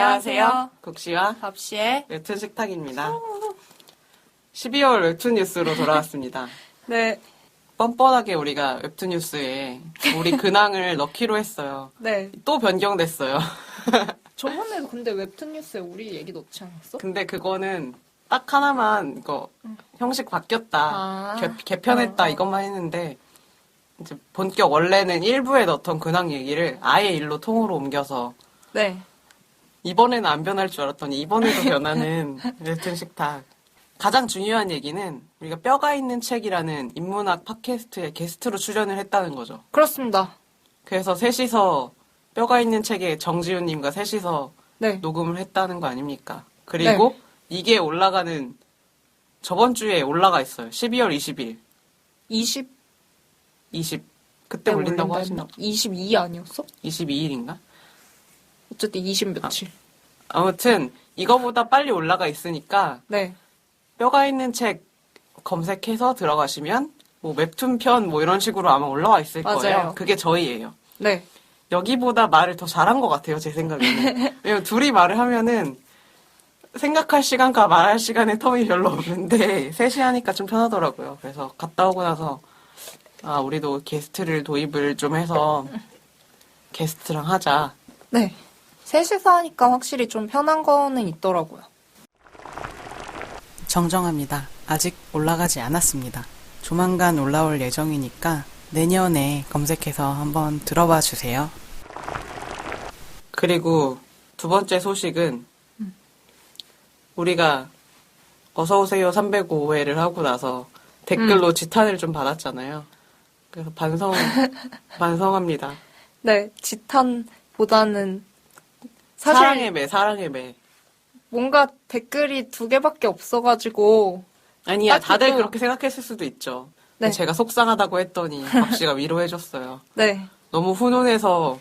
안녕하세요. 국시와 밥시의 웹툰 식탁입니다. 12월 웹툰 뉴스로 돌아왔습니다. 네. 뻔뻔하게 우리가 웹툰 뉴스에 우리 근황을 넣기로 했어요. 네. 또 변경됐어요. 저번에 근데 웹툰 뉴스에 우리 얘기 넣지 않았어? 근데 그거는 딱 하나만 이거 형식 바뀌었다, 개편했다 이것만 했는데 이제 본격 원래는 1부에 넣던 근황 얘기를 아예 일로 통으로 옮겨서 네. 이번에는 안 변할 줄 알았더니 이번에도 변하는 웹툰 식탁. 가장 중요한 얘기는 우리가 뼈가 있는 책이라는 인문학 팟캐스트에 게스트로 출연을 했다는 거죠. 그렇습니다. 그래서 셋이서 뼈가 있는 책에 정지훈님과 셋이서 네. 녹음을 했다는 거 아닙니까? 그리고 이게 올라가는 저번 주에 올라가 있어요. 12월 20일. 20? 그때 올린다고 하시나? 22 아니었어? 22일인가? 어쨌든 20 며칠. 아무튼 이거보다 빨리 올라가 있으니까 네. 뼈가 있는 책 검색해서 들어가시면 뭐 웹툰 편 뭐 이런 식으로 아마 올라와 있을 맞아요. 거예요. 그게 저희예요. 네. 여기보다 말을 더 잘한 것 같아요, 제 생각에는. 왜냐면 둘이 말을 하면은 생각할 시간과 말할 시간의 텀이 별로 없는데 셋이 하니까 좀 편하더라고요. 그래서 갔다 오고 나서 우리도 게스트를 도입을 좀 해서 게스트랑 하자. 네. 셋이서 하니까 확실히 좀 편한 거는 있더라고요. 정정합니다. 아직 올라가지 않았습니다. 조만간 올라올 예정이니까 내년에 검색해서 한번 들어봐 주세요. 그리고 두 번째 소식은 우리가 어서오세요 305회를 하고 나서 댓글로 지탄을 좀 받았잖아요. 그래서 반성합니다. 네. 지탄보다는 사실 사랑의 매. 뭔가 댓글이 2개밖에 없어가지고 아니야, 다들 또... 그렇게 생각했을 수도 있죠. 네. 제가 속상하다고 했더니 밥씨가 위로해줬어요. 네. 너무 훈훈해서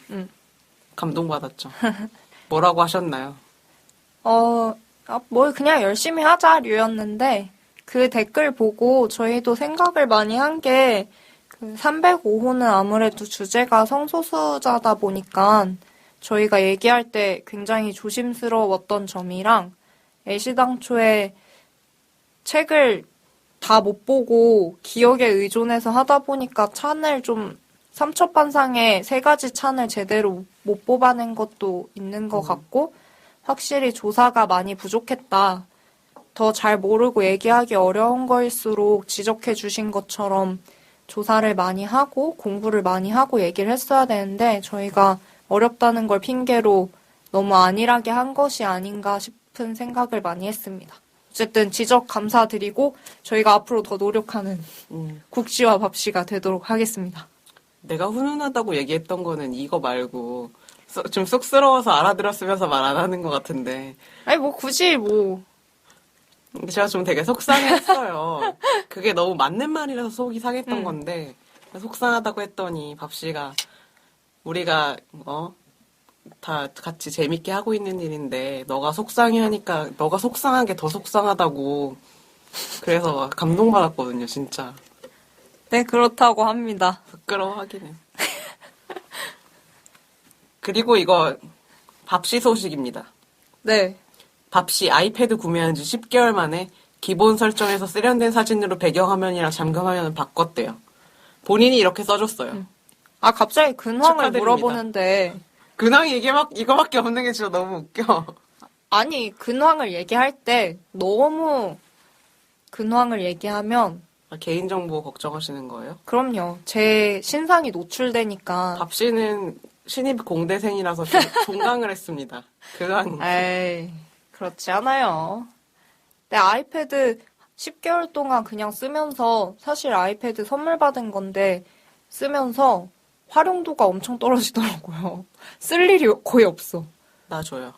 감동받았죠. 뭐라고 하셨나요? 뭘 그냥 열심히 하자 류였는데 그 댓글 보고 저희도 생각을 많이 한 게 그 305호는 아무래도 주제가 성소수자다 보니까 저희가 얘기할 때 굉장히 조심스러웠던 점이랑 애시당초에 책을 다 못 보고 기억에 의존해서 하다 보니까 찬을 좀 삼첩반상에 3가지 찬을 제대로 못 뽑아낸 것도 있는 것 같고 확실히 조사가 많이 부족했다. 더 잘 모르고 얘기하기 어려운 거일수록 지적해 주신 것처럼 조사를 많이 하고 공부를 많이 하고 얘기를 했어야 되는데 저희가 어렵다는 걸 핑계로 너무 안일하게 한 것이 아닌가 싶은 생각을 많이 했습니다. 어쨌든 지적 감사드리고 저희가 앞으로 더 노력하는 국시와 밥시가 되도록 하겠습니다. 내가 훈훈하다고 얘기했던 거는 이거 말고 좀 쑥스러워서 알아들었으면서 말 안 하는 것 같은데. 아니 뭐 굳이 뭐. 제가 좀 되게 속상했어요. 그게 너무 맞는 말이라서 속이 상했던 건데 속상하다고 했더니 밥씨가 우리가 다 같이 재밌게 하고 있는 일인데 너가 속상해하니까 너가 속상한 게 더 속상하다고. 그래서 감동받았거든요, 진짜. 네, 그렇다고 합니다. 부끄러워하긴 해. 그리고 이거 밥씨 소식입니다. 네. 밥씨 아이패드 구매한 지 10개월 만에 기본 설정에서 세련된 사진으로 배경화면이랑 잠금화면을 바꿨대요. 본인이 이렇게 써줬어요. 갑자기 근황을 축하드립니다. 물어보는데. 근황이 이거밖에 없는 게 진짜 너무 웃겨. 아니, 근황을 얘기할 때 너무 근황을 얘기하면. 개인정보 걱정하시는 거예요? 그럼요. 제 신상이 노출되니까. 밥씨는 신입 공대생이라서 종강을 했습니다. 근황. 에이, 그렇지 않아요. 내 아이패드 10개월 동안 그냥 쓰면서, 사실 아이패드 선물 받은 건데, 쓰면서 활용도가 엄청 떨어지더라고요. 쓸 일이 거의 없어. 나 줘요.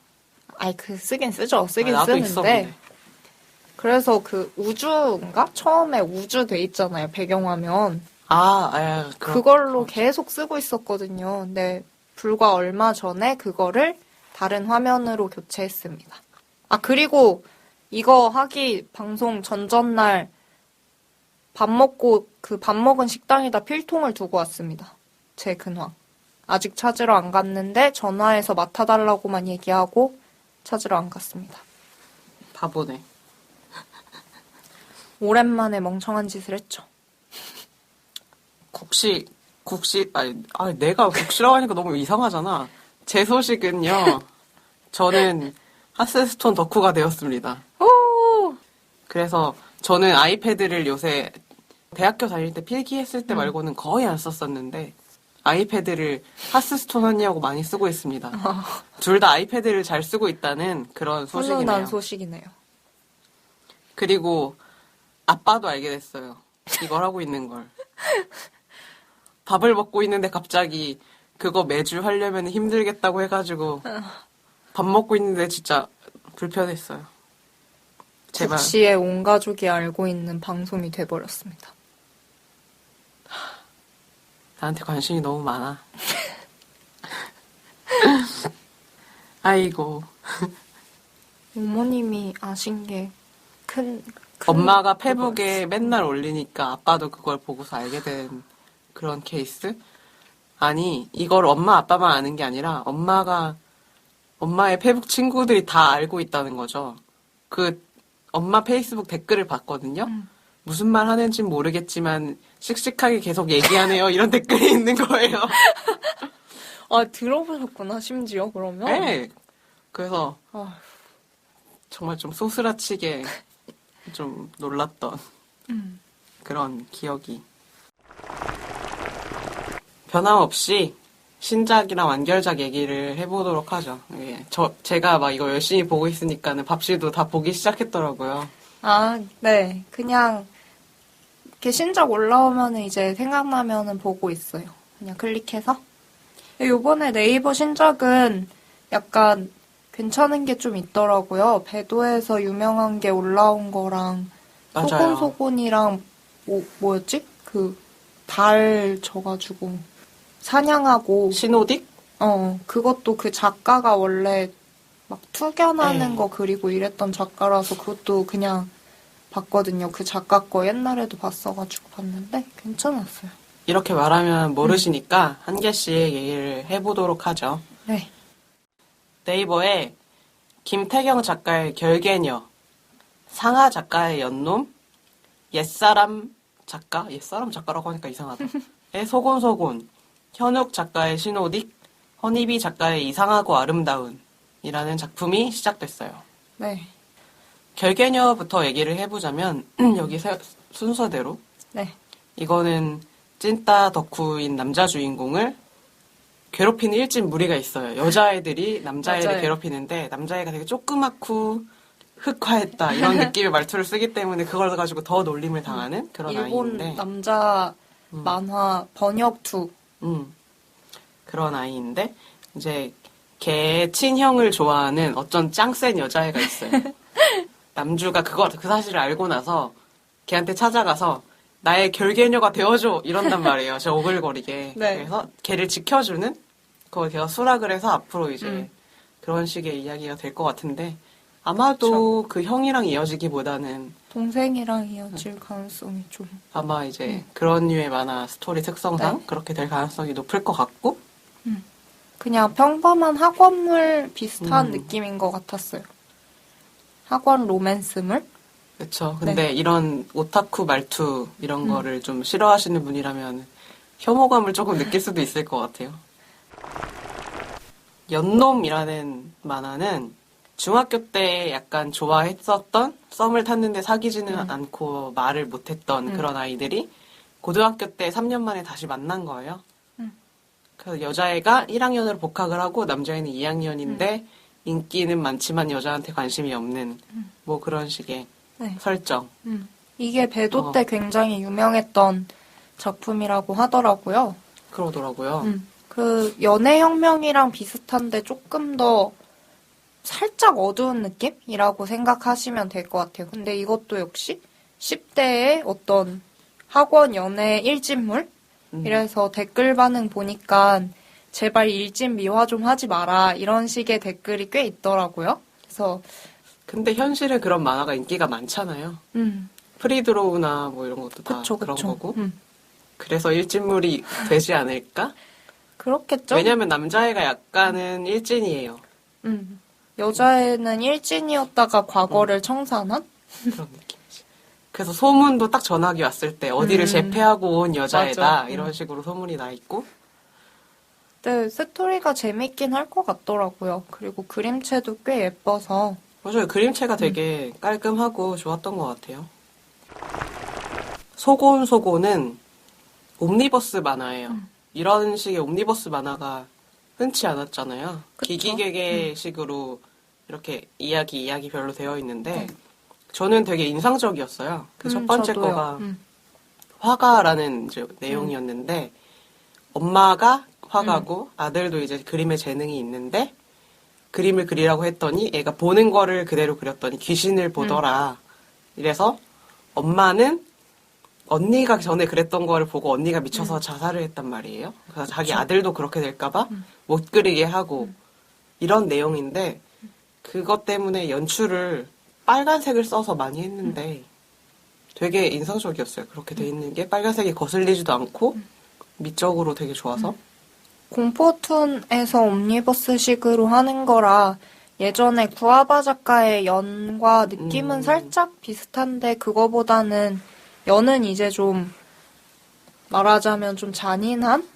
쓰긴 쓰죠. 쓰긴 나도 쓰는데. 있어, 근데. 그래서 그 우주인가? 처음에 우주 돼 있잖아요. 배경화면. 그걸로 계속 쓰고 있었거든요. 근데 불과 얼마 전에 그거를 다른 화면으로 교체했습니다. 그리고 이거 하기 방송 전전날 밥 먹은 식당에다 필통을 두고 왔습니다. 제 근황. 아직 찾으러 안 갔는데 전화해서 맡아달라고만 얘기하고 찾으러 안 갔습니다. 바보네. 오랜만에 멍청한 짓을 했죠. 내가 국시라고 하니까 너무 이상하잖아. 제 소식은요, 저는 하스스톤 덕후가 되었습니다. 오! 그래서 저는 아이패드를 요새 대학교 다닐 때 필기했을 때 말고는 거의 안 썼었는데, 아이패드를 하스스톤 하냐고 많이 쓰고 있습니다. 둘 다 아이패드를 잘 쓰고 있다는 그런 소식이네요. 훈훈한 소식이네요. 그리고 아빠도 알게 됐어요. 이걸 하고 있는 걸. 밥을 먹고 있는데 갑자기 그거 매주 하려면 힘들겠다고 해가지고 밥 먹고 있는데 진짜 불편했어요. 제발. 국시의 온 가족이 알고 있는 방송이 돼버렸습니다. 나한테 관심이 너무 많아. 아이고. 어머님이 아신 게 큰 엄마가 페북에 맨날 올리니까 아빠도 그걸 보고서 알게 된 그런 케이스? 아니, 이걸 엄마, 아빠만 아는 게 아니라 엄마의 페북 친구들이 다 알고 있다는 거죠. 그 엄마 페이스북 댓글을 봤거든요. 무슨 말 하는지 모르겠지만 씩씩하게 계속 얘기하네요. 이런 댓글이 있는 거예요. 아, 들어보셨구나, 심지어, 그러면? 네. 그래서 아, 정말 좀 소스라치게 좀 놀랐던 그런 기억이. 변함없이 신작이랑 완결작 얘기를 해보도록 하죠. 예. 제가 막 이거 열심히 보고 있으니까는 밥씨도 다 보기 시작했더라고요. 아, 네. 그냥, 이렇게 신작 올라오면은 이제 생각나면은 보고 있어요. 그냥 클릭해서. 요번에 네이버 신작은 약간 괜찮은 게 좀 있더라고요. 배도에서 유명한 게 올라온 거랑, 맞아요. 소곤소곤이랑, 뭐였지? 달 져가지고, 사냥하고, 신호딕? 그것도 그 작가가 원래 막 투견하는 에이. 거 그리고 이랬던 작가라서 그것도 그냥 봤거든요. 그 작가 거 옛날에도 봤어가지고 봤는데 괜찮았어요. 이렇게 말하면 모르시니까 한 개씩 얘기를 해보도록 하죠. 네. 네이버에 김태경 작가의 결계녀, 상하 작가의 연놈, 옛사람 작가라고 하니까 이상하다. 의 소곤소곤, 현욱 작가의 신호딕, 허니비 작가의 이상하고 아름다운 이라는 작품이 시작됐어요. 네. 결계녀부터 얘기를 해보자면 여기 순서대로 네. 이거는 찐따 덕후인 남자 주인공을 괴롭히는 일진 무리가 있어요. 여자애들이 남자애를 맞아요. 괴롭히는데 남자애가 되게 조그맣고 흑화했다 이런 느낌의 말투를 쓰기 때문에 그걸 가지고 더 놀림을 당하는 그런 일본 아이인데 남자 만화 번역 투. 그런 아이인데 이제 걔 친형을 좋아하는 어쩐 짱센 여자애가 있어요. 남주가 그 사실을 알고 나서 걔한테 찾아가서 나의 결계녀가 되어줘 이런단 말이에요. 저 오글거리게. 네. 그래서 걔를 지켜주는 그걸 걔가 수락을 해서 앞으로 이제 그런 식의 이야기가 될 것 같은데 아마도 그 형이랑 이어지기보다는 동생이랑 이어질 가능성이 좀. 아마 이제 그런 류의 만화 스토리 특성상 네. 그렇게 될 가능성이 높을 것 같고 그냥 평범한 학원물 비슷한 느낌인 것 같았어요. 학원 로맨스물? 그렇죠. 근데 이런 오타쿠 말투 이런 거를 좀 싫어하시는 분이라면 혐오감을 조금 느낄 수도 있을 것 같아요. 연놈이라는 만화는 중학교 때 약간 좋아했었던 썸을 탔는데 사귀지는 않고 말을 못했던 그런 아이들이 고등학교 때 3년 만에 다시 만난 거예요. 그래서 여자애가 1학년으로 복학을 하고 남자애는 2학년인데 인기는 많지만 여자한테 관심이 없는 뭐 그런 식의 네. 설정. 이게 배도 때 굉장히 유명했던 작품이라고 하더라고요. 그러더라고요. 그 연애혁명이랑 비슷한데 조금 더 살짝 어두운 느낌이라고 생각하시면 될 것 같아요. 근데 이것도 역시 10대의 어떤 학원 연애 일진물? 이래서 댓글 반응 보니까 제발 일진 미화 좀 하지 마라 이런 식의 댓글이 꽤 있더라고요. 그래서 근데 현실에 그런 만화가 인기가 많잖아요. 프리드로우나 뭐 이런 것도 다 그쵸, 그런 그쵸. 거고. 그래서 일진물이 되지 않을까? 그렇겠죠? 왜냐면 남자애가 약간은 일진이에요. 여자애는 일진이었다가 과거를 청산한? 그런 느낌이지. 그래서 소문도 딱 전화기 왔을 때 어디를 재패하고 온 여자애다 맞아. 이런 식으로 소문이 나 있고. 네, 스토리가 재밌긴 할 것 같더라고요. 그리고 그림체도 꽤 예뻐서. 맞아요. 그림체가 되게 깔끔하고 좋았던 것 같아요. 소곤소곤은 옴니버스 만화예요. 이런 식의 옴니버스 만화가 흔치 않았잖아요. 그쵸. 기기개개식으로 이렇게 이야기별로 되어 있는데 저는 되게 인상적이었어요. 그 첫 번째 저도요. 거가 화가라는 이제 내용이었는데 엄마가 화가고 아들도 이제 그림에 재능이 있는데 그림을 그리라고 했더니 애가 보는 거를 그대로 그렸더니 귀신을 보더라. 이래서 엄마는 언니가 전에 그랬던 거를 보고 언니가 미쳐서 자살을 했단 말이에요. 그래서 자기 아들도 그렇게 될까봐 못 그리게 하고 이런 내용인데 그것 때문에 연출을 빨간색을 써서 많이 했는데 되게 인상적이었어요. 그렇게 돼 있는 게 빨간색이 거슬리지도 않고 미적으로 되게 좋아서. 공포툰에서 옴니버스식으로 하는 거라 예전에 구아바 작가의 연과 느낌은 살짝 비슷한데 그거보다는 연은 이제 좀 말하자면 좀 잔인한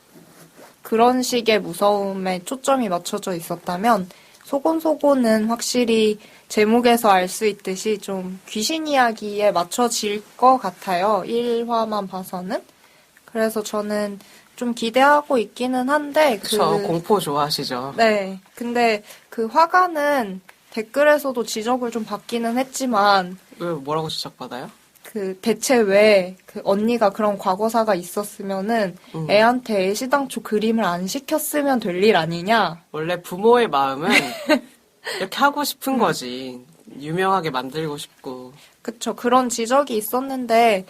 그런 식의 무서움에 초점이 맞춰져 있었다면 소곤소곤은 확실히 제목에서 알 수 있듯이 좀 귀신 이야기에 맞춰질 것 같아요. 1화만 봐서는. 그래서 저는 좀 기대하고 있기는 한데 그쵸. 공포 좋아하시죠? 네. 근데 그 화가는 댓글에서도 지적을 좀 받기는 했지만 왜 뭐라고 지적받아요? 그 대체 왜 그 언니가 그런 과거사가 있었으면은 애한테 애시당초 그림을 안 시켰으면 될 일 아니냐? 원래 부모의 마음은 이렇게 하고 싶은 거지. 유명하게 만들고 싶고. 그쵸. 그런 지적이 있었는데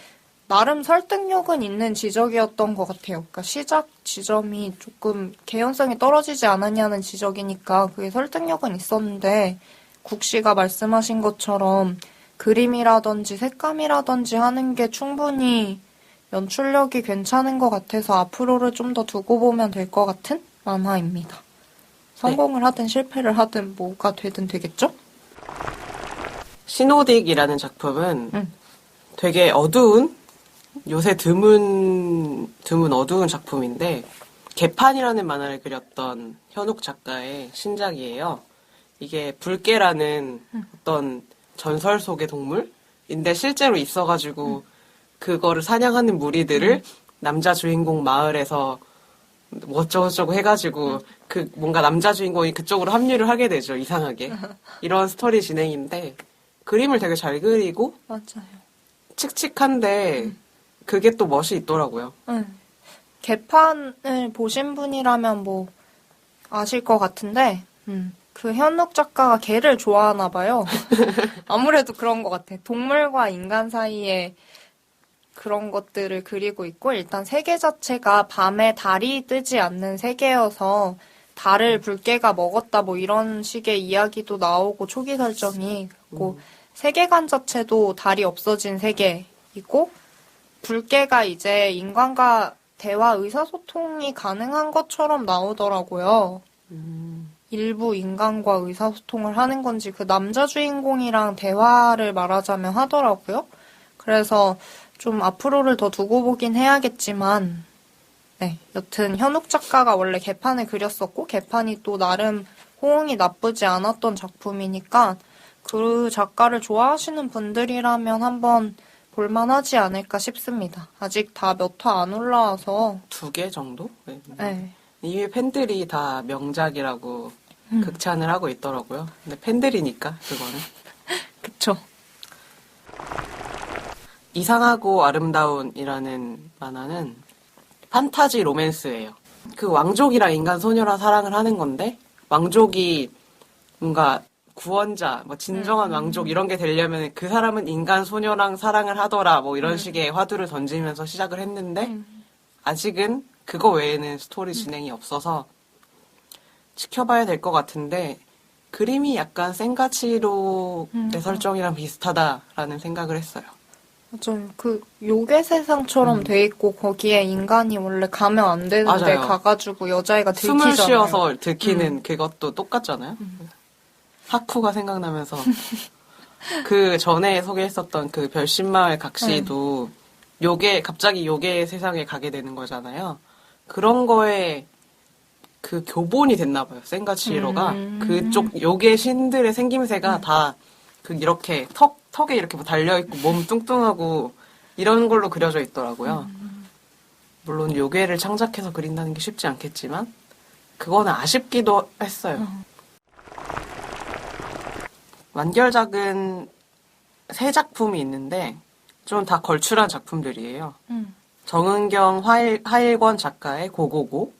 나름 설득력은 있는 지적이었던 것 같아요. 그러니까 시작 지점이 조금 개연성이 떨어지지 않았냐는 지적이니까 그게 설득력은 있었는데 국 씨가 말씀하신 것처럼 그림이라든지 색감이라든지 하는 게 충분히 연출력이 괜찮은 것 같아서 앞으로를 좀 더 두고 보면 될 것 같은 만화입니다. 성공을 하든 실패를 하든 뭐가 되든 되겠죠? 시노딕이라는 작품은 되게 어두운 요새 드문 어두운 작품인데 개판이라는 만화를 그렸던 현욱 작가의 신작이에요. 이게 불개라는 어떤 전설 속의 동물인데 실제로 있어가지고 그거를 사냥하는 무리들을 남자 주인공 마을에서 뭐 어쩌고저쩌고 해가지고 그 뭔가 남자 주인공이 그쪽으로 합류를 하게 되죠. 이상하게. 이런 스토리 진행인데 그림을 되게 잘 그리고 맞아요. 칙칙한데 그게 또 멋이 있더라고요. 개판을 보신 분이라면 뭐 아실 것 같은데 그 현욱 작가가 개를 좋아하나 봐요. 아무래도 그런 것 같아. 동물과 인간 사이에 그런 것들을 그리고 있고 일단 세계 자체가 밤에 달이 뜨지 않는 세계여서 달을 불개가 먹었다 뭐 이런 식의 이야기도 나오고 초기 설정이 있고 세계관 자체도 달이 없어진 세계이고 불개가 이제 인간과 대화 의사소통이 가능한 것처럼 나오더라고요. 일부 인간과 의사소통을 하는 건지 그 남자 주인공이랑 대화를 말하자면 하더라고요. 그래서 좀 앞으로를 더 두고 보긴 해야겠지만 네, 여튼 현욱 작가가 원래 개판을 그렸었고 개판이 또 나름 호응이 나쁘지 않았던 작품이니까 그 작가를 좋아하시는 분들이라면 한번 볼만하지 않을까 싶습니다. 아직 다 몇 화 안 올라와서 2개 정도? 네. 이미 팬들이 다 명작이라고 극찬을 하고 있더라고요. 근데 팬들이니까 그거는. 그쵸. 이상하고 아름다운이라는 만화는 판타지 로맨스예요. 그 왕족이랑 인간 소녀랑 사랑을 하는 건데 왕족이 뭔가 구원자, 뭐 진정한 왕족 이런 게 되려면 그 사람은 인간 소녀랑 사랑을 하더라 뭐 이런 식의 화두를 던지면서 시작을 했는데 아직은 그거 외에는 스토리 진행이 없어서 지켜봐야 될 것 같은데 그림이 약간 센가치로의 설정이랑 비슷하다라는 생각을 했어요. 맞아요. 그 요괴 세상처럼 돼 있고 거기에 인간이 원래 가면 안 되는데 맞아요. 가가지고 여자애가 숨을 들키잖아요. 쉬어서 들키는 그것도 똑같잖아요. 하쿠가 생각나면서 그 전에 소개했었던 그 별신마을 각시도 요괴 갑자기 요괴 세상에 가게 되는 거잖아요. 그런 거에 그 교본이 됐나 봐요. 센가치히로가 그쪽 요괴 신들의 생김새가 다 그 이렇게 턱에 이렇게 뭐 달려 있고 몸 뚱뚱하고 이런 걸로 그려져 있더라고요. 물론 요괴를 창작해서 그린다는 게 쉽지 않겠지만 그거는 아쉽기도 했어요. 완결작은 3작품이 있는데 좀 다 걸출한 작품들이에요. 정은경 하일권 작가의 고고고,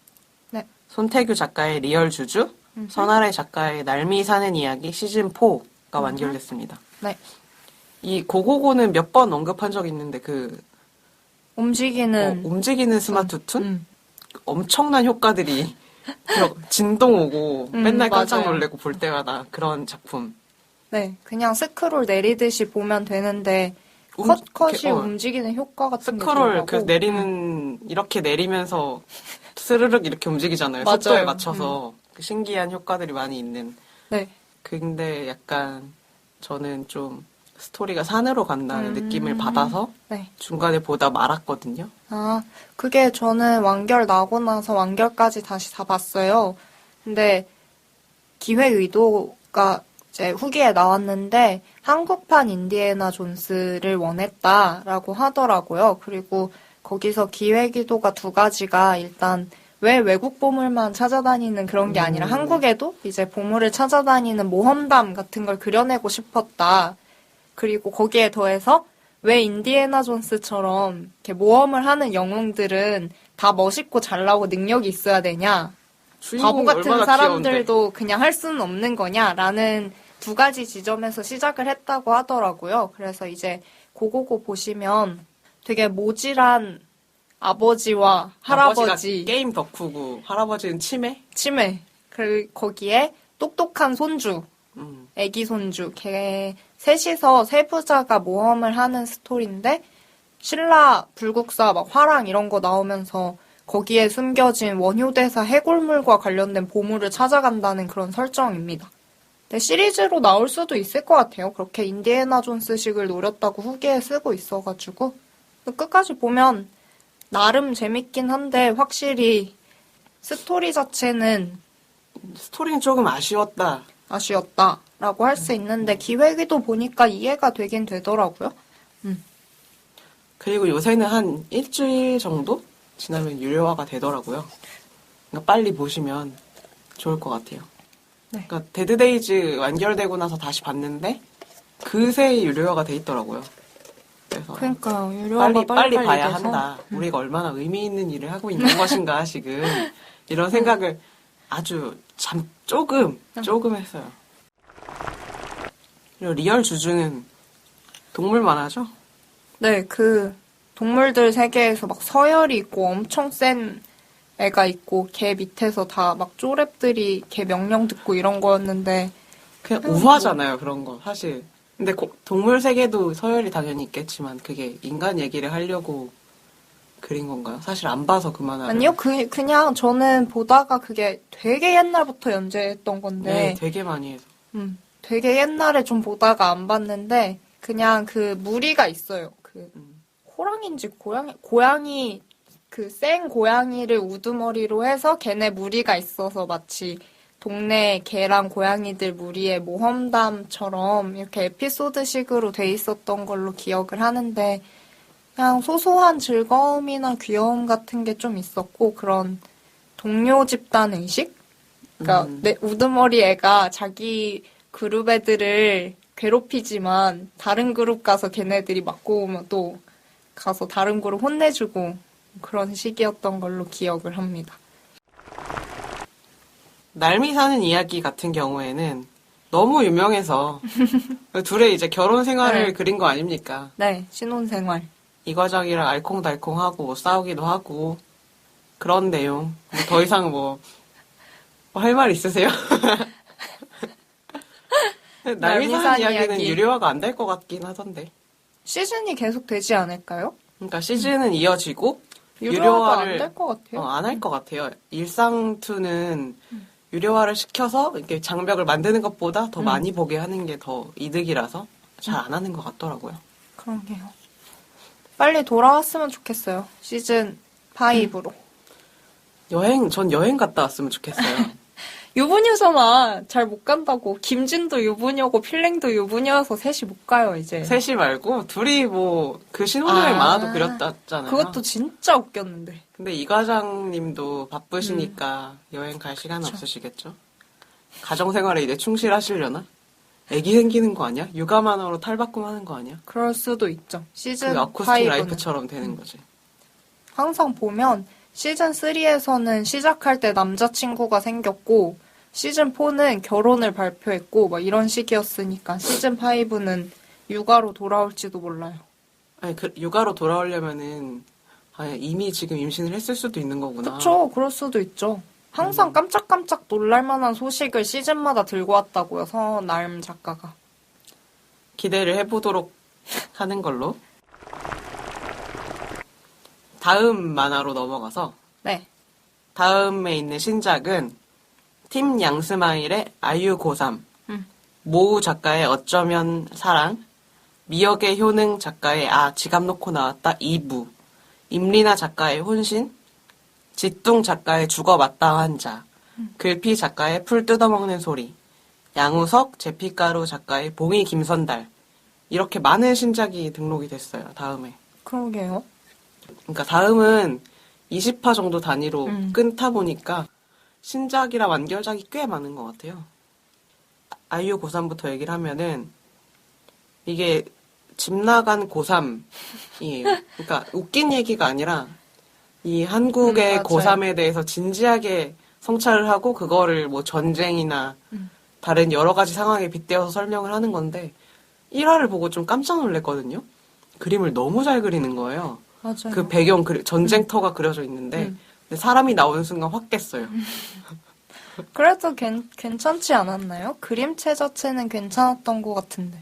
네. 손태규 작가의 리얼주주, 선아래 작가의 날미 사는 이야기 시즌4가 완결됐습니다. 네. 이 고고고는 몇 번 언급한 적이 있는데 움직이는 스마트툰? 엄청난 효과들이 진동 오고 맨날 깜짝 맞아요. 놀래고 볼 때마다 그런 작품. 네, 그냥 스크롤 내리듯이 보면 되는데 컷이 이렇게, 움직이는 효과 같은 게 스크롤 들어가고. 그 내리는 이렇게 내리면서 스르륵 이렇게 움직이잖아요. 맞아요. 속도에 맞춰서 그 신기한 효과들이 많이 있는. 네. 근데 약간 저는 좀 스토리가 산으로 간다는 느낌을 받아서 네. 중간에 보다 말았거든요. 아, 그게 저는 완결 나고 나서 완결까지 다시 다 봤어요. 근데 기획 의도가 이제 후기에 나왔는데 한국판 인디애나 존스를 원했다라고 하더라고요. 그리고 거기서 기획 의도가 2가지가 일단 왜 외국 보물만 찾아다니는 그런 게 아니라 한국에도 이제 보물을 찾아다니는 모험담 같은 걸 그려내고 싶었다. 그리고 거기에 더해서 왜 인디애나 존스처럼 이렇게 모험을 하는 영웅들은 다 멋있고 잘나고 능력이 있어야 되냐? 바보 같은 얼마나 사람들도 그냥 할 수는 없는 거냐라는 2가지 지점에서 시작을 했다고 하더라고요. 그래서 이제 고고고 보시면 되게 모질한 아버지와 할아버지, 아버지가 게임 덕후고 할아버지는 치매? 그리고 거기에 똑똑한 손주, 음. 애기 손주, 걔 셋이서 세 부자가 모험을 하는 스토리인데 신라, 불국사, 막 화랑 이런 거 나오면서 거기에 숨겨진 원효대사 해골물과 관련된 보물을 찾아간다는 그런 설정입니다. 근데 시리즈로 나올 수도 있을 것 같아요. 그렇게 인디애나 존스식을 노렸다고 후기에 쓰고 있어가지고 끝까지 보면 나름 재밌긴 한데 확실히 스토리 자체는 스토리는 조금 아쉬웠다. 아쉬웠다라고 할 수 있는데 기획의도 보니까 이해가 되긴 되더라고요. 그리고 요새는 한 일주일 정도 지나면 유료화가 되더라고요. 그러니까 빨리 보시면 좋을 것 같아요. 네. 그러니까 데드데이즈 완결되고 나서 다시 봤는데 그새 유료화가 돼 있더라고요. 그래서 그러니까 유료화가 빨리 봐야 돼서. 한다. 우리가 얼마나 의미 있는 일을 하고 있는 것인가 지금 이런 생각을 아주 조금 했어요. 그리고 리얼 주주는 동물 만화죠? 네, 그 동물들 세계에서 막 서열이 있고 엄청 센 애가 있고 걔 밑에서 다 막 쪼랩들이 걔 명령 듣고 이런 거였는데 그냥 우화잖아요, 그런 거, 사실. 근데 동물 세계도 서열이 당연히 있겠지만, 그게 인간 얘기를 하려고 그린 건가요? 사실 안 봐서 그만하면. 아니요, 그냥 저는 보다가 그게 되게 옛날부터 연재했던 건데 네, 되게 많이 해서. 되게 옛날에 좀 보다가 안 봤는데 그냥 그 무리가 있어요. 그 호랑인지 고양이 그 생 고양이를 우두머리로 해서 걔네 무리가 있어서 마치 동네 개랑 고양이들 무리의 모험담처럼 이렇게 에피소드식으로 돼 있었던 걸로 기억을 하는데 그냥 소소한 즐거움이나 귀여움 같은 게 좀 있었고 그런 동료 집단 의식? 그러니까 내 우두머리 애가 자기 그룹 애들을 괴롭히지만 다른 그룹 가서 걔네들이 맞고 오면 또 가서 다른 그룹 혼내주고 그런 식이었던 걸로 기억을 합니다. 날미 사는 이야기 같은 경우에는 너무 유명해서 둘의 이제 결혼 생활을 네. 그린 거 아닙니까? 네, 신혼생활. 이 과장이랑 알콩달콩하고 뭐 싸우기도 하고 그런 내용. 더 이상 뭐 할 말 있으세요? 날미 사는 이야기는 유료화가 안 될 것 같긴 하던데. 시즌이 계속 되지 않을까요? 그러니까 시즌은 이어지고 유료화가 안 될 것 같아요. 안 할 것 같아요. 일상2는 유료화를 시켜서 이렇게 장벽을 만드는 것보다 더 많이 보게 하는 게 더 이득이라서 잘 안 하는 것 같더라고요. 그러게요. 빨리 돌아왔으면 좋겠어요. 시즌 5로. 전 여행 갔다 왔으면 좋겠어요. 유부녀잖아. 잘 못 간다고. 김진도 유부녀고 필랭도 유부녀여서 셋이 못 가요, 이제. 셋이 말고 둘이 뭐 그 신혼여행 만화도 그렸다잖아요. 그것도 진짜 웃겼는데. 근데 이 과장님도 바쁘시니까 여행 갈 시간 없으시겠죠? 가정생활에 이제 충실하시려나? 애기 생기는 거 아니야? 육아만으로 탈바꿈하는 거 아니야? 그럴 수도 있죠. 시즌 그 어쿠스틱 5는. 라이프처럼 되는 거지. 항상 보면 시즌 3에서는 시작할 때 남자친구가 생겼고 시즌 4는 결혼을 발표했고 막 이런 식이었으니까 시즌 5는 육아로 돌아올지도 몰라요. 아니, 육아로 돌아오려면은 이미 지금 임신을 했을 수도 있는 거구나. 그쵸. 그럴 수도 있죠. 항상 깜짝깜짝 놀랄만한 소식을 시즌마다 들고 왔다고요. 서나름 작가가. 기대를 해보도록 하는 걸로. 다음 만화로 넘어가서 네. 다음에 있는 신작은 팀 양스마일의 아유 고3, 음. 모우 작가의 어쩌면 사랑, 미역의 효능 작가의 지갑 놓고 나왔다 2부, 임리나 작가의 혼신, 지뚱 작가의 죽어 마땅한 자, 글피 작가의 풀 뜯어먹는 소리, 양우석, 제피가루 작가의 봉이 김선달, 이렇게 많은 신작이 등록이 됐어요. 다음에. 그러게요. 그러니까 다음은 20화 정도 단위로 음. 끊다 보니까 신작이랑 완결작이 꽤 많은 것 같아요. 아이유 고3부터 얘기를 하면은 이게 집 나간 고3이에요. 그러니까 웃긴 얘기가 아니라 이 한국의 맞아요. 고3에 대해서 진지하게 성찰을 하고 그거를 뭐 전쟁이나 다른 여러 가지 상황에 빗대어서 설명을 하는 건데 1화를 보고 좀 깜짝 놀랐거든요. 그림을 너무 잘 그리는 거예요. 맞아요. 그 배경 전쟁터가 그려져 있는데 근데 사람이 나오는 순간 확 깼어요. 그래도 괜찮지 않았나요? 그림체 자체는 괜찮았던 것 같은데.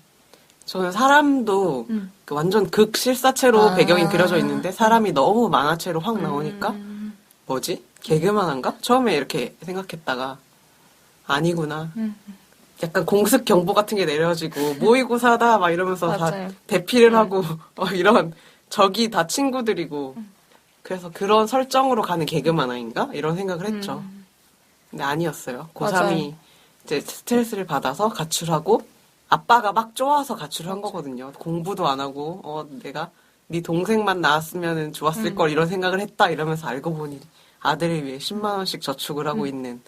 저는 사람도 그 완전 극실사체로 배경이 그려져 있는데 사람이 너무 만화체로 확 나오니까 뭐지? 개그만한가? 처음에 이렇게 생각했다가 아니구나. 약간 공습 경보 같은 게 내려지고 모의고사다 막 이러면서 맞아요. 다 대피를 하고 이런 적이 다 친구들이고 그래서 그런 설정으로 가는 개그만화인가? 이런 생각을 했죠. 근데 아니었어요. 고3이 맞아요. 이제 스트레스를 받아서 가출하고 아빠가 막 좋아서 가출을 한 거거든요. 공부도 안 하고 내가 네 동생만 나왔으면 좋았을 걸 이런 생각을 했다 이러면서 알고 보니 아들을 위해 10만 원씩 저축을 하고 있는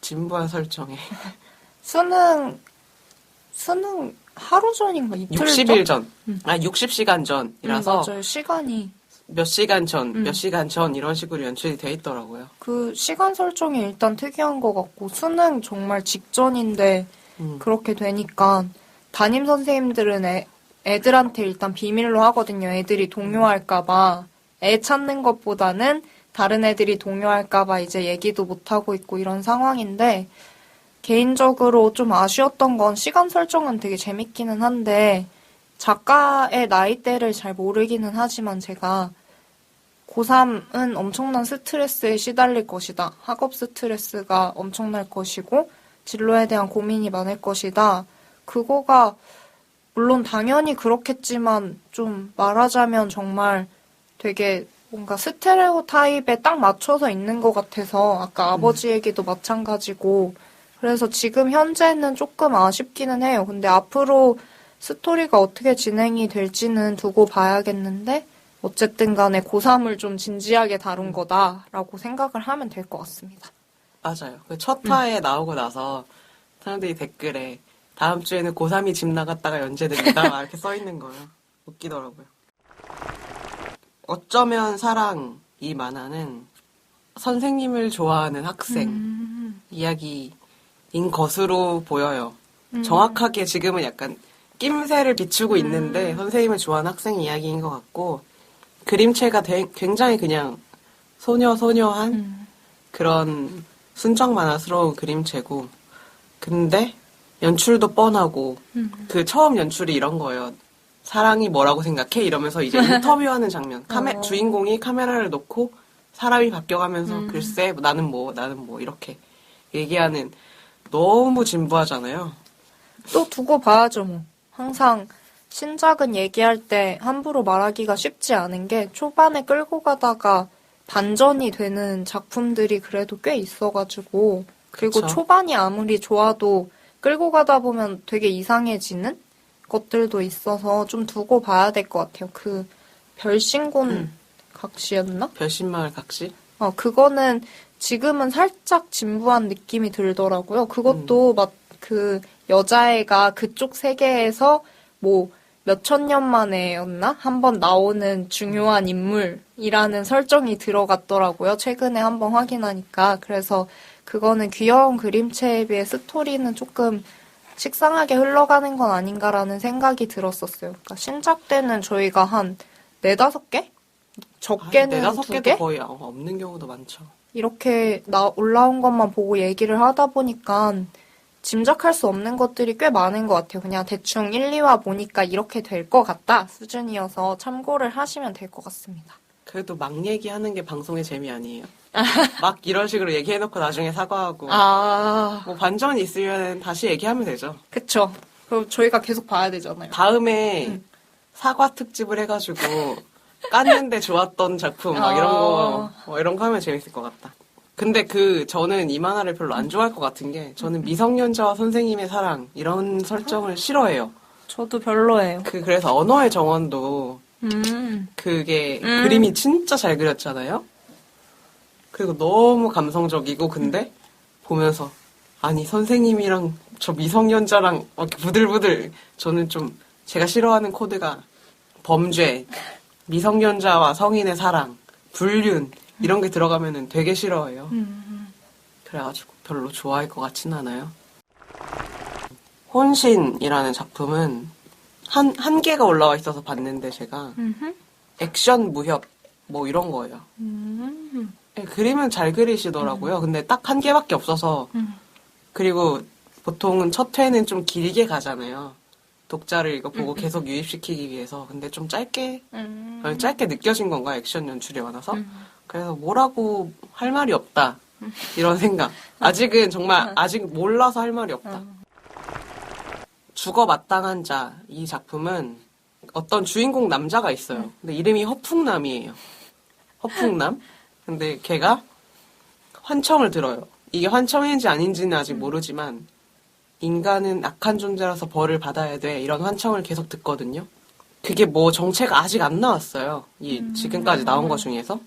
진부한 설정에 수능 하루 전인가 이틀 60일 전, 60시간 전이라서 맞아요. 시간이 몇 시간 전, 몇 시간 전 이런 식으로 연출이 돼 있더라고요. 그 시간 설정이 일단 특이한 것 같고 수능 정말 직전인데 그렇게 되니까 담임 선생님들은 애들한테 일단 비밀로 하거든요. 애들이 동요할까봐 애 찾는 것보다는 다른 애들이 동요할까봐 이제 얘기도 못하고 있고 이런 상황인데 개인적으로 좀 아쉬웠던 건 시간 설정은 되게 재밌기는 한데 작가의 나이대를 잘 모르기는 하지만 제가 고3은 엄청난 스트레스에 시달릴 것이다. 학업 스트레스가 엄청날 것이고 진로에 대한 고민이 많을 것이다. 그거가 물론 당연히 그렇겠지만 좀 말하자면 정말 되게 뭔가 스테레오 타입에 딱 맞춰서 있는 것 같아서 아까 아버지 얘기도 마찬가지고 그래서 지금 현재는 조금 아쉽기는 해요. 근데 앞으로 스토리가 어떻게 진행이 될지는 두고 봐야겠는데 어쨌든 간에 고3을 좀 진지하게 다룬 거다라고 생각을 하면 될 것 같습니다. 맞아요. 그 첫 화에 나오고 나서 사람들이 댓글에 다음 주에는 고3이 집 나갔다가 연재됩니다. 막 이렇게 써 있는 거예요. 웃기더라고요. 어쩌면 사랑 이 만화는 선생님을 좋아하는 학생 이야기인 것으로 보여요. 정확하게 지금은 약간 낌새를 비추고 있는데 선생님을 좋아하는 학생 이야기인 것 같고 그림체가 굉장히 그냥 소녀한 그런 순정 만화스러운 그림체고 근데 연출도 뻔하고 그 처음 연출이 이런 거예요. 사랑이 뭐라고 생각해? 이러면서 이제 인터뷰하는 장면. 주인공이 카메라를 놓고 사람이 바뀌어가면서 글쎄 나는 뭐 이렇게 얘기하는 너무 진부하잖아요. 또 두고 봐야죠, 뭐. 항상 신작은 얘기할 때 함부로 말하기가 쉽지 않은 게 초반에 끌고 가다가 반전이 되는 작품들이 그래도 꽤 있어가지고 그리고 그쵸. 초반이 아무리 좋아도 끌고 가다 보면 되게 이상해지는 것들도 있어서 좀 두고 봐야 될 것 같아요. 그 별신곤 각시였나? 별신마을 각시? 그거는 지금은 살짝 진부한 느낌이 들더라고요. 그것도 막 그 여자애가 그쪽 세계에서 뭐 몇천 년 만에였나? 한번 나오는 중요한 인물이라는 설정이 들어갔더라고요. 최근에 한번 확인하니까. 그래서 그거는 귀여운 그림체에 비해 스토리는 조금 식상하게 흘러가는 건 아닌가라는 생각이 들었었어요. 그러니까 신작 때는 저희가 한 네다섯 개? 적게는 네다섯 두 개도 개? 거의 없는 경우도 많죠. 이렇게 올라온 것만 보고 얘기를 하다 보니까 짐작할 수 없는 것들이 꽤 많은 것 같아요. 그냥 대충 1, 2화 보니까 이렇게 될 것 같다 수준이어서 참고를 하시면 될 것 같습니다. 그래도 막 얘기하는 게 방송의 재미 아니에요? 막 이런 식으로 얘기해놓고 나중에 사과하고 뭐 반전이 있으면 다시 얘기하면 되죠. 그쵸. 그럼 저희가 계속 봐야 되잖아요. 다음에 사과 특집을 해가지고 깠는데 좋았던 작품 막 이런 거 하면 재밌을 것 같다. 근데 저는 이 만화를 별로 안 좋아할 것 같은 게 저는 미성년자와 선생님의 사랑 이런 설정을 싫어해요. 저도 별로예요. 그래서 언어의 정원도 그게 그림이 진짜 잘 그렸잖아요. 그리고 너무 감성적이고 근데 보면서 아니 선생님이랑 저 미성년자랑 이렇게 부들부들 저는 좀 제가 싫어하는 코드가 범죄, 미성년자와 성인의 사랑, 불륜 이런 게 들어가면은 되게 싫어해요. 그래가지고 별로 좋아할 것 같진 않아요. 혼신이라는 작품은 한 개가 올라와 있어서 봤는데 제가 액션 무협 뭐 이런 거예요. 네, 그림은 잘 그리시더라고요. 근데 딱 한 개밖에 없어서 그리고 보통은 첫 회는 좀 길게 가잖아요. 독자를 이거 보고 계속 유입시키기 위해서. 근데 좀 짧게 느껴진 건가 액션 연출이 많아서. 그래서 뭐라고 할 말이 없다. 이런 생각. 아직은 정말 아직 몰라서 할 말이 없다. 죽어 마땅한 자. 이 작품은 어떤 주인공 남자가 있어요. 근데 이름이 허풍남이에요. 허풍남. 근데 걔가 환청을 들어요. 이게 환청인지 아닌지는 아직 모르지만 인간은 악한 존재라서 벌을 받아야 돼. 이런 환청을 계속 듣거든요. 그게 뭐 정체가 아직 안 나왔어요. 지금까지 나온 것 중에서.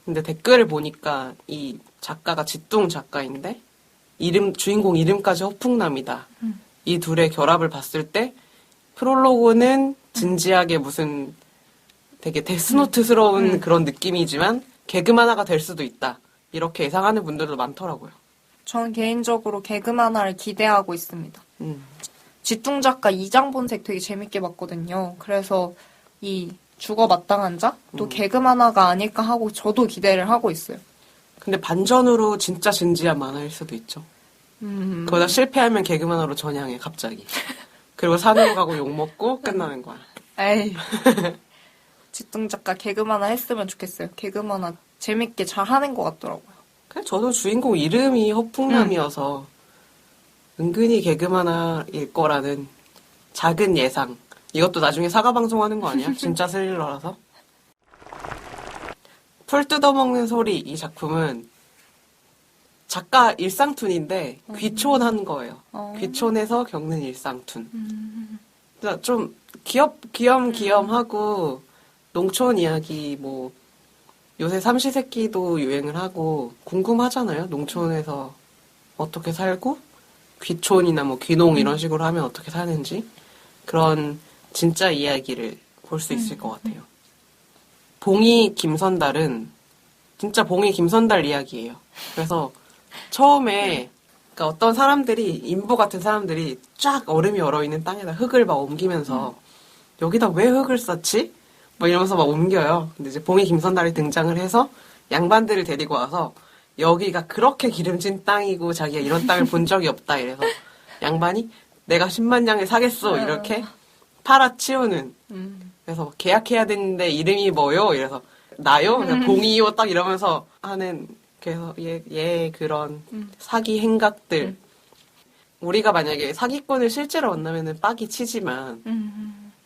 근데 댓글을 보니까 이 작가가 지뚱 작가인데 주인공 이름까지 허풍남이다. 이 둘의 결합을 봤을 때 프롤로그는 진지하게 무슨 되게 데스노트스러운 그런 느낌이지만 개그 만화가 될 수도 있다. 이렇게 예상하는 분들도 많더라고요. 저는 개인적으로 개그 만화를 기대하고 있습니다. 지뚱 작가 이장본색 되게 재밌게 봤거든요. 그래서 이 죽어 마땅한 자? 또 개그 만화가 아닐까 하고 저도 기대를 하고 있어요. 근데 반전으로 진짜 진지한 만화일 수도 있죠. 그러다 실패하면 개그 만화로 전향해 갑자기. 그리고 산으로 가고 욕먹고 끝나는 거야. 에이. 지뚱 작가 개그 만화 했으면 좋겠어요. 개그 만화 재밌게 잘 하는 것 같더라고요. 그래, 저도 주인공 이름이 허풍남이어서 은근히 개그 만화일 거라는 작은 예상. 이것도 나중에 사과 방송하는 거 아니야? 진짜 스릴러라서. 풀 뜯어먹는 소리 이 작품은 작가 일상툰인데 귀촌한 거예요. 귀촌해서 겪는 일상툰. 그러니까 좀 귀염귀염하고 농촌 이야기 뭐 요새 삼시세끼도 유행을 하고 궁금하잖아요. 농촌에서 어떻게 살고 귀촌이나 뭐 귀농 이런 식으로 하면 어떻게 사는지 그런 진짜 이야기를 볼 수 있을 것 같아요. 봉이 김선달은 진짜 봉이 김선달 이야기예요. 그래서 처음에 그러니까 어떤 사람들이 인부 같은 사람들이 쫙 얼음이 얼어있는 땅에다 흙을 막 옮기면서 여기다 왜 흙을 쌓지? 뭐 이러면서 막 옮겨요. 근데 이제 봉이 김선달이 등장을 해서 양반들을 데리고 와서 여기가 그렇게 기름진 땅이고 자기가 이런 땅을 본 적이 없다 이래서 양반이 내가 10만 양을 사겠어 이렇게 팔아치우는. 그래서 계약해야 되는데 이름이 뭐요? 이래서 나요? 봉이요? 딱 이러면서 하는 그래서 얘 그런 사기 행각들. 우리가 만약에 사기꾼을 실제로 만나면은 빡이 치지만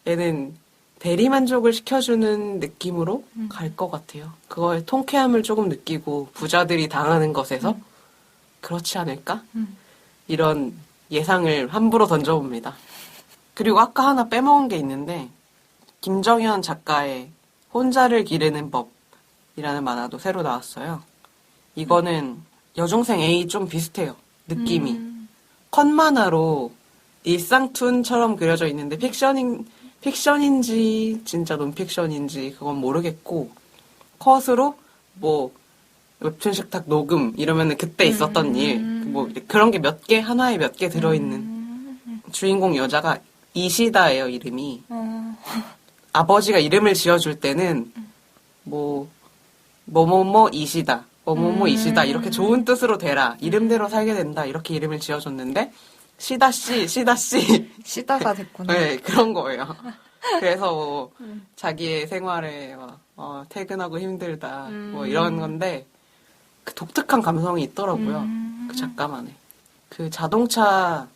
얘는 대리만족을 시켜주는 느낌으로 갈 것 같아요. 그거의 통쾌함을 조금 느끼고 부자들이 당하는 것에서 그렇지 않을까? 이런 예상을 함부로 던져봅니다. 그리고 아까 하나 빼먹은 게 있는데 김정현 작가의 혼자를 기르는 법이라는 만화도 새로 나왔어요. 이거는 여중생 A 좀 비슷해요. 느낌이. 컷 만화로 일상툰처럼 그려져 있는데 픽션인지 진짜 논픽션인지 그건 모르겠고 컷으로 뭐 웹툰식 탁 녹음 이러면은 그때 있었던 일 뭐 그런 게 몇 개 하나에 몇 개 들어있는 주인공 여자가 이시다예요 이름이. 아버지가 이름을 지어줄 때는 뭐 뭐뭐뭐 이시다 뭐뭐뭐 이시다 이렇게 좋은 뜻으로 되라 이름대로 살게 된다 이렇게 이름을 지어줬는데 시다씨 시다가 됐구나. 네 그런 거예요. 그래서 뭐 자기의 생활에 퇴근하고 힘들다 뭐 이런 건데 그 독특한 감성이 있더라고요. 그 작가만의. 그 자동차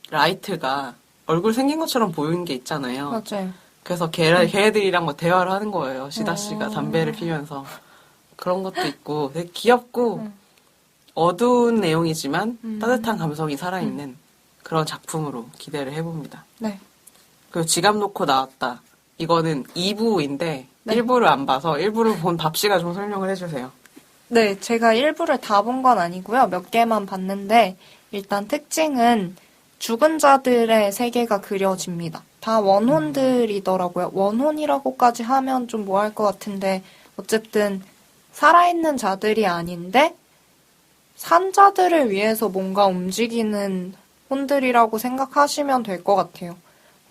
라이트가 얼굴 생긴 것처럼 보이는 게 있잖아요. 맞아요. 그래서 걔네들이랑 뭐 대화를 하는 거예요. 시다 씨가 담배를 피면서. 그런 것도 있고 되게 귀엽고 어두운 내용이지만 따뜻한 감성이 살아있는 그런 작품으로 기대를 해봅니다. 네. 그리고 지갑 놓고 나왔다. 이거는 2부인데 네. 1부를 안 봐서 1부를 본 밥씨가 좀 설명을 해주세요. 네, 제가 일부를 다 본 건 아니고요. 몇 개만 봤는데 일단 특징은 죽은 자들의 세계가 그려집니다. 다 원혼들이더라고요. 원혼이라고까지 하면 좀 뭐 할 것 같은데 어쨌든 살아있는 자들이 아닌데 산자들을 위해서 뭔가 움직이는 혼들이라고 생각하시면 될 것 같아요.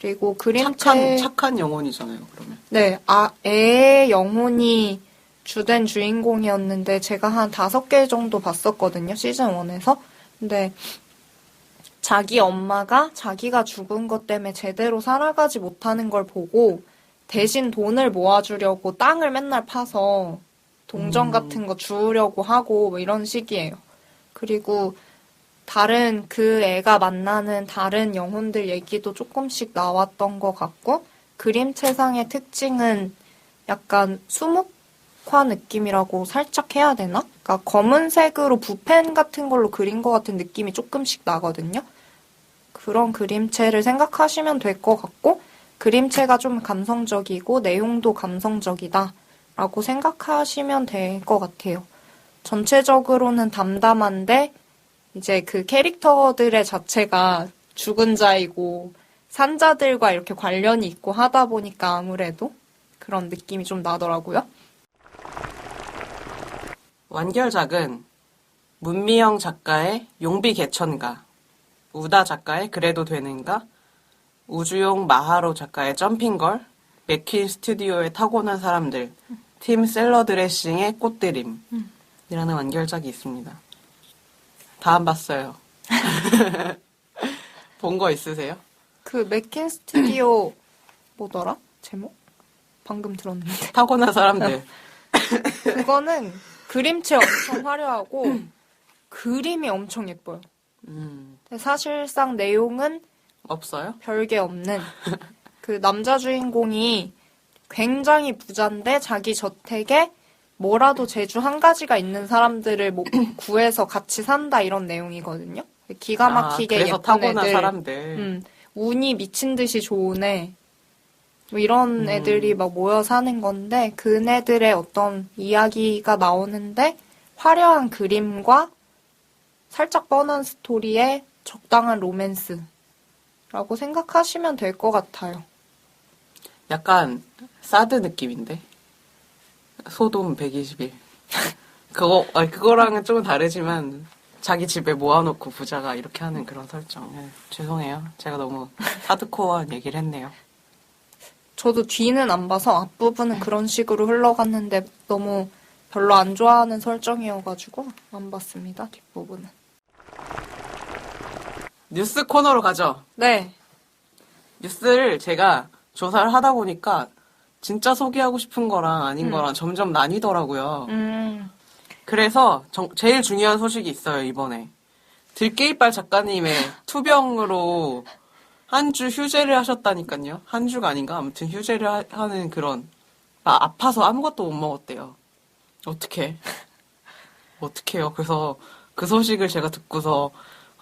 그리고 그림체 착한 영혼이잖아요. 그러면. 네, 애의 영혼이 주된 주인공이었는데 제가 한 5개 정도 봤었거든요. 시즌 1에서. 근데 자기 엄마가 자기가 죽은 것 때문에 제대로 살아가지 못하는 걸 보고 대신 돈을 모아주려고 땅을 맨날 파서 동전 같은 거 주우려고 하고 뭐 이런 식이에요. 그리고 다른 그 애가 만나는 다른 영혼들 얘기도 조금씩 나왔던 것 같고 그림체상의 특징은 약간 수묵화 느낌이라고 살짝 해야 되나? 그러니까 검은색으로 붓펜 같은 걸로 그린 것 같은 느낌이 조금씩 나거든요. 그런 그림체를 생각하시면 될 것 같고 그림체가 좀 감성적이고 내용도 감성적이다 라고 생각하시면 될 것 같아요. 전체적으로는 담담한데 이제 그 캐릭터들의 자체가 죽은 자이고 산자들과 이렇게 관련이 있고 하다 보니까 아무래도 그런 느낌이 좀 나더라고요. 완결작은 문미영 작가의 용비 개천가, 우다 작가의 그래도 되는가, 우주용 마하로 작가의 점핑걸, 맥퀸 스튜디오의 타고난 사람들, 팀 샐러드 드레싱의 꽃드림 이라는 완결작이 있습니다. 다 안 봤어요. 본 거 있으세요? 그 맥킨 스튜디오 뭐더라? 제목? 방금 들었는데. 타고난 사람들. 그거는 그림체 엄청 화려하고 그림이 엄청 예뻐요. 근데 사실상 내용은 없어요? 별게 없는 그 남자 주인공이 굉장히 부자인데 자기 저택에 뭐라도 재주 한 가지가 있는 사람들을 뭐 구해서 같이 산다 이런 내용이거든요. 기가 막히게 그래서 예쁜 타고난 애들, 사람들. 운이 미친 듯이 좋은 애, 뭐 이런 애들이 막 모여 사는 건데 그네들의 어떤 이야기가 나오는데 화려한 그림과 살짝 뻔한 스토리에 적당한 로맨스라고 생각하시면 될 것 같아요. 약간 사드 느낌인데. 소돔 120일. 그거랑은 조금 다르지만 자기 집에 모아놓고 부자가 이렇게 하는 그런 설정. 죄송해요. 제가 너무 하드코어한 얘기를 했네요. 저도 뒤는 안 봐서 앞부분은 그런 식으로 흘러갔는데 너무 별로 안 좋아하는 설정이어가지고 안 봤습니다. 뒷부분은. 뉴스 코너로 가죠. 네. 뉴스를 제가 조사를 하다 보니까 진짜 소개하고 싶은 거랑 아닌 거랑 점점 나뉘더라고요. 그래서 제일 중요한 소식이 있어요, 이번에. 들깨이빨 작가님의 투병으로 한 주 휴재를 하셨다니까요. 한 주가 아닌가? 아무튼 휴재를 하는 그런. 아파서 아무것도 못 먹었대요. 어떡해요. 그래서 그 소식을 제가 듣고서,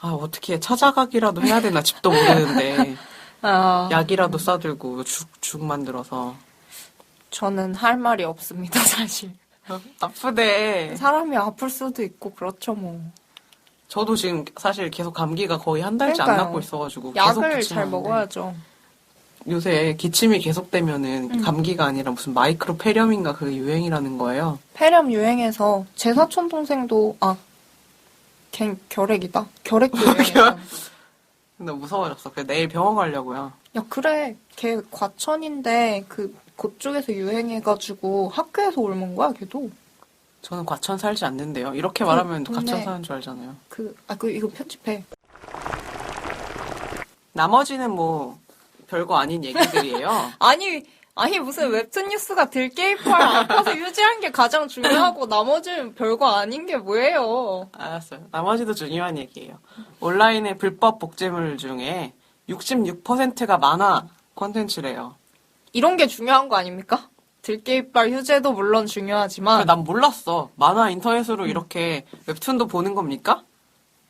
어떻게 찾아가기라도 해야 되나, 집도 모르는데. 약이라도 싸들고 죽 만들어서. 저는 할 말이 없습니다, 사실. 아프대. 사람이 아플 수도 있고, 그렇죠, 뭐. 저도 지금 사실 계속 감기가 거의 한 달째 안 그러니까요. 낫고 있어가지고. 약을 계속 잘 먹어야죠. 요새 기침이 계속되면은 감기가 아니라 무슨 마이크로 폐렴인가 그게 유행이라는 거예요. 폐렴 유행해서 제 사촌 동생도 걔 결핵이다. 결핵도 유행했어. 근데 무서워졌어. 그래서 내일 병원 가려고요. 야 그래. 걔 과천인데 그쪽에서 유행해가지고 학교에서 옮은 거야 걔도. 저는 과천 살지 않는데요. 이렇게 말하면 동네. 과천 사는 줄 알잖아요. 이거 편집해. 나머지는 뭐 별거 아닌 얘기들이에요. 아니 무슨 웹툰 뉴스가 들깨이빨 아파서 유지한 게 가장 중요하고 나머지는 별거 아닌 게 뭐예요. 알았어요. 나머지도 중요한 얘기예요. 온라인의 불법 복제물 중에 66%가 만화 콘텐츠래요. 이런 게 중요한 거 아닙니까? 들깨이빨 휴재도 물론 중요하지만 난 몰랐어. 만화 인터넷으로 이렇게 웹툰도 보는 겁니까?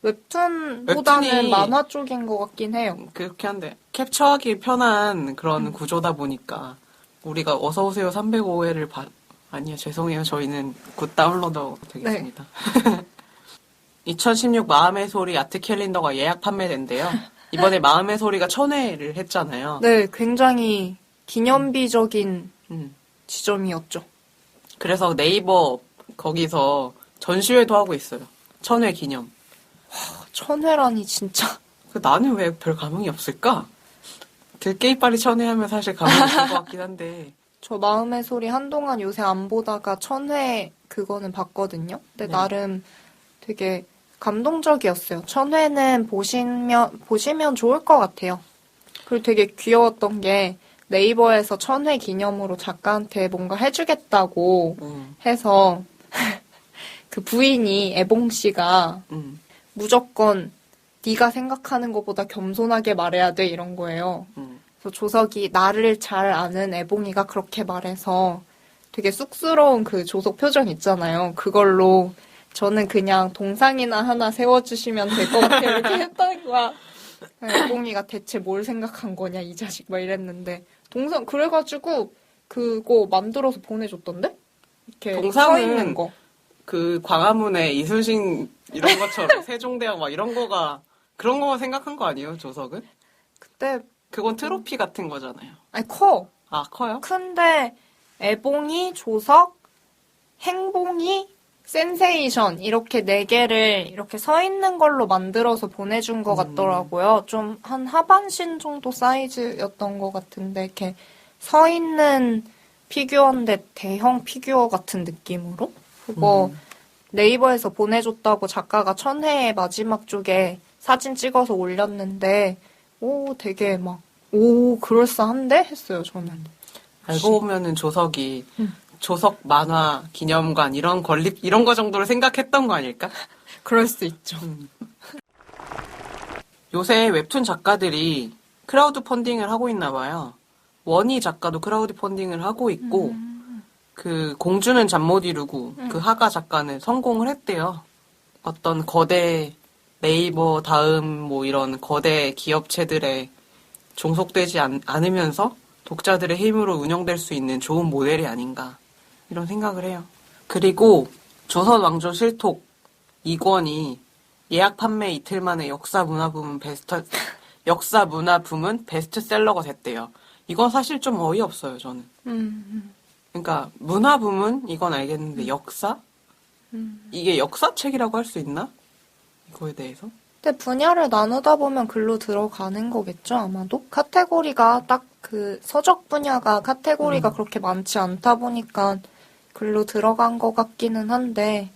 웹툰보다는 웹툰이 만화 쪽인 것 같긴 해요. 그렇게 한데 캡처하기 편한 그런 구조다 보니까 우리가 어서오세요 305회를 아니요 죄송해요 저희는 굿 다운로더 되겠습니다. 네. 2016 마음의 소리 아트 캘린더가 예약 판매된대요. 이번에 마음의 소리가 1000회를 했잖아요. 네, 굉장히 기념비적인 지점이었죠. 그래서 네이버 거기서 전시회도 하고 있어요. 1000회 기념. 1000회라니 진짜. 나는 왜 별 감흥이 없을까? 들깨이빨이 1000회 하면 사실 감흥이 있을 것 같긴 한데. 저 마음의 소리 한동안 요새 안 보다가 1000회 그거는 봤거든요. 근데 네. 나름 되게 감동적이었어요. 1000회는 보시면 좋을 것 같아요. 그리고 되게 귀여웠던 게 네이버에서 1000회 기념으로 작가한테 뭔가 해주겠다고 해서 그 부인이 애봉 씨가 무조건 네가 생각하는 것보다 겸손하게 말해야 돼 이런 거예요. 그래서 조석이 나를 잘 아는 애봉이가 그렇게 말해서 되게 쑥스러운 그 조석 표정 있잖아요. 그걸로 저는 그냥 동상이나 하나 세워주시면 될 것 같아요. 이렇게 했다는 거야. 애봉이가 대체 뭘 생각한 거냐 이 자식 막 이랬는데 동상 그래가지고 그거 만들어서 보내줬던데? 이렇게 동상은 서 있는 거. 그 광화문에 이순신 이런 것처럼 세종대왕 막 이런 거가 그런 거만 생각한 거 아니에요, 조석은? 그때 그건 트로피 같은 거잖아요. 아니 커. 커요? 큰데 애봉이, 조석, 행봉이, 센세이션 이렇게 4개를 이렇게 서 있는 걸로 만들어서 보내준 것 같더라고요. 좀 한 하반신 정도 사이즈였던 것 같은데 이렇게 서 있는 피규어인데 대형 피규어 같은 느낌으로 그거 네이버에서 보내줬다고 작가가 1000회의 마지막 쪽에 사진 찍어서 올렸는데 되게 막 그럴싸한데? 했어요, 저는. 알고 보면은 조석이 조석 만화 기념관 이런 거 정도로 생각했던 거 아닐까? 그럴 수 있죠. 요새 웹툰 작가들이 크라우드 펀딩을 하고 있나 봐요. 원희 작가도 크라우드 펀딩을 하고 있고 그 공주는 잠 못 이루고 그 하가 작가는 성공을 했대요. 어떤 거대 네이버 다음 뭐 이런 거대 기업체들에 종속되지 않으면서 독자들의 힘으로 운영될 수 있는 좋은 모델이 아닌가 이런 생각을 해요. 그리고 조선 왕조 실톡 2권이 예약 판매 이틀 만에 역사 문화 부문 베스트셀러가 됐대요. 이건 사실 좀 어이없어요, 저는. 그러니까 문화 부문 이건 알겠는데 역사? 이게 역사책이라고 할 수 있나? 이거에 대해서? 근데 분야를 나누다 보면 글로 들어가는 거겠죠, 아마도? 카테고리가 딱 그 서적 분야가 카테고리가 그렇게 많지 않다 보니까 글로 들어간 것 같기는 한데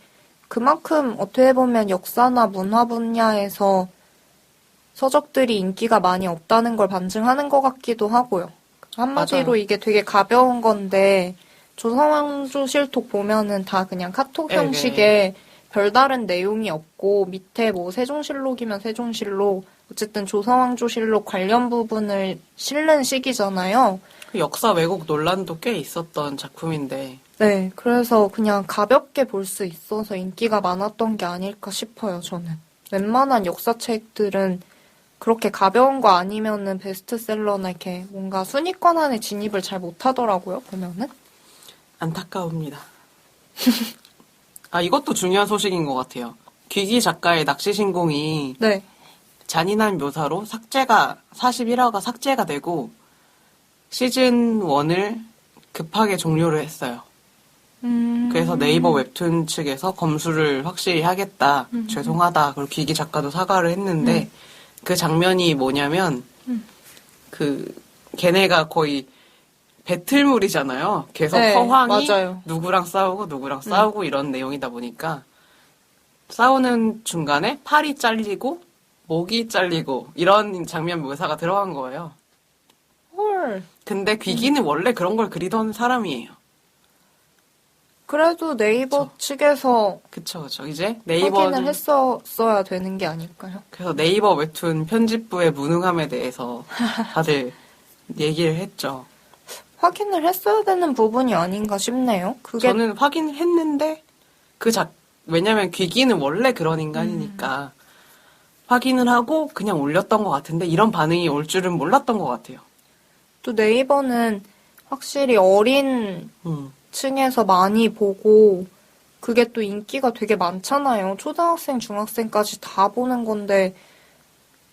그만큼 어떻게 보면 역사나 문화 분야에서 서적들이 인기가 많이 없다는 걸 반증하는 것 같기도 하고요. 한마디로 맞아요. 이게 되게 가벼운 건데 조선왕조실록 보면은 다 그냥 카톡 네, 형식의 별다른 내용이 없고 밑에 뭐 세종실록이면 세종실록 어쨌든 조선왕조실록 관련 부분을 실는 시기잖아요. 그 역사 왜곡 논란도 꽤 있었던 작품인데 네, 그래서 그냥 가볍게 볼 수 있어서 인기가 많았던 게 아닐까 싶어요, 저는. 웬만한 역사책들은 그렇게 가벼운 거 아니면은 베스트셀러나 이렇게 뭔가 순위권 안에 진입을 잘 못하더라고요, 보면은. 안타까웁니다. 아, 이것도 중요한 소식인 것 같아요. 귀기 작가의 낚시신공이 네. 잔인한 묘사로 41화가 삭제가 되고 시즌 1을 급하게 종료를 했어요. 그래서 네이버 웹툰 측에서 검수를 확실히 하겠다. 죄송하다. 그리고 귀기 작가도 사과를 했는데 그 장면이 뭐냐면 걔네가 거의 배틀물이잖아요. 계속 네, 허황이 맞아요. 누구랑 싸우고 이런 내용이다 보니까 싸우는 중간에 팔이 잘리고 목이 잘리고 이런 장면 묘사가 들어간 거예요. 헐. 근데 귀기는 원래 그런 걸 그리던 사람이에요. 그래도 네이버 측에서 그쵸. 이제 확인을 네이버는 했었어야 되는 게 아닐까요? 그래서 네이버 웹툰 편집부의 무능함에 대해서 다들 얘기를 했죠. 확인을 했어야 되는 부분이 아닌가 싶네요. 그게 저는 확인을 했는데 왜냐면 귀기는 원래 그런 인간이니까 확인을 하고 그냥 올렸던 것 같은데 이런 반응이 올 줄은 몰랐던 것 같아요. 또 네이버는 확실히 어린 음. 층에서 많이 보고 그게 또 인기가 되게 많잖아요. 초등학생, 중학생까지 다 보는 건데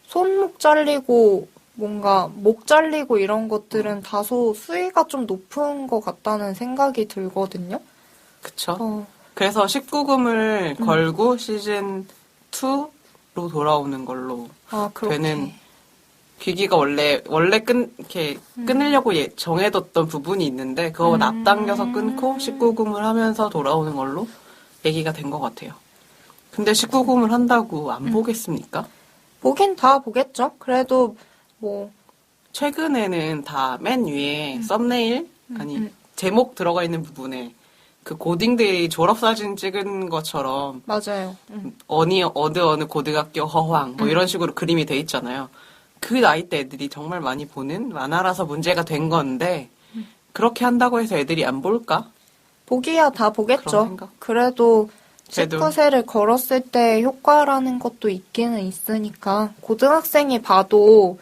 손목 잘리고 뭔가 목 잘리고 이런 것들은 다소 수위가 좀 높은 것 같다는 생각이 들거든요. 그쵸. 그래서 19금을 걸고 시즌 2로 돌아오는 걸로 그렇게. 되는 귀기가 원래 이렇게 끊으려고 정해뒀던 부분이 있는데 그거 앞당겨서 끊고 19금을 하면서 돌아오는 걸로 얘기가 된 것 같아요. 근데 19금을 한다고 안 보겠습니까? 보긴 다 보겠죠. 그래도 뭐 최근에는 다 맨 위에 썸네일 제목 들어가 있는 부분에 그 고딩들이 졸업사진 찍은 것처럼 맞아요. 어느 고등학교 허황 뭐 이런 식으로 그림이 돼 있잖아요. 그 나이 대 애들이 정말 많이 보는 만화라서 문제가 된 건데 그렇게 한다고 해서 애들이 안 볼까? 보기야 다 그런 보겠죠. 생각? 그래도 그래도 19세를 걸었을 때 효과라는 것도 있기는 있으니까 고등학생이 봐도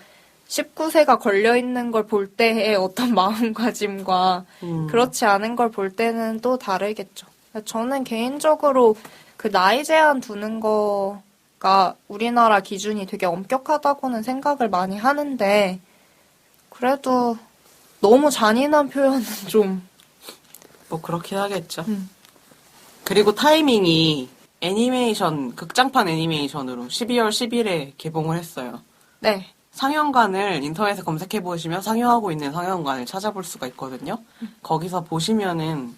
19세가 걸려있는 걸 볼 때의 어떤 마음가짐과 그렇지 않은 걸 볼 때는 또 다르겠죠. 저는 개인적으로 그 나이 제한 두는 거가 우리나라 기준이 되게 엄격하다고는 생각을 많이 하는데 그래도 너무 잔인한 표현은 좀 뭐 그렇긴 하겠죠. 그리고 타이밍이 극장판 애니메이션으로 12월 10일에 개봉을 했어요. 네. 상영관을 인터넷에 검색해 보시면 상영하고 있는 상영관을 찾아볼 수가 있거든요. 거기서 보시면은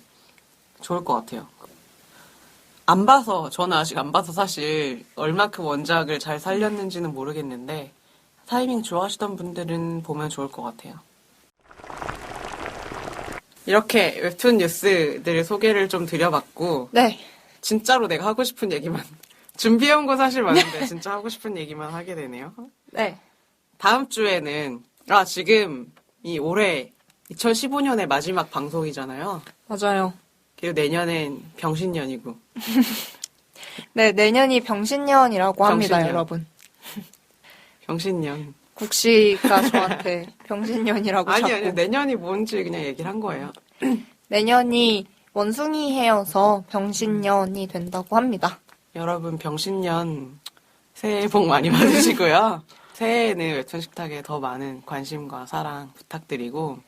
좋을 것 같아요. 저는 아직 안 봐서 사실 얼마큼 원작을 잘 살렸는지는 모르겠는데 타이밍 좋아하시던 분들은 보면 좋을 것 같아요. 이렇게 웹툰 뉴스들을 소개를 좀 드려봤고 네. 진짜로 내가 하고 싶은 얘기만 준비해온 거 사실 많은데 진짜 하고 싶은 얘기만 하게 되네요. 네. 다음 주에는 지금 이 올해 2015년의 마지막 방송이잖아요. 맞아요. 그리고 내년엔 병신년이고. 네, 내년이 병신년이라고 합니다, 병신년. 여러분. 병신년. 국시가 저한테 병신년이라고 아니 자꾸. 내년이 뭔지 그냥 얘기를 한 거예요. 내년이 원숭이 해여서 병신년이 된다고 합니다. 여러분 병신년 새해 복 많이 받으시고요. 새해에는 웹툰 식탁에 더 많은 관심과 사랑 부탁드리고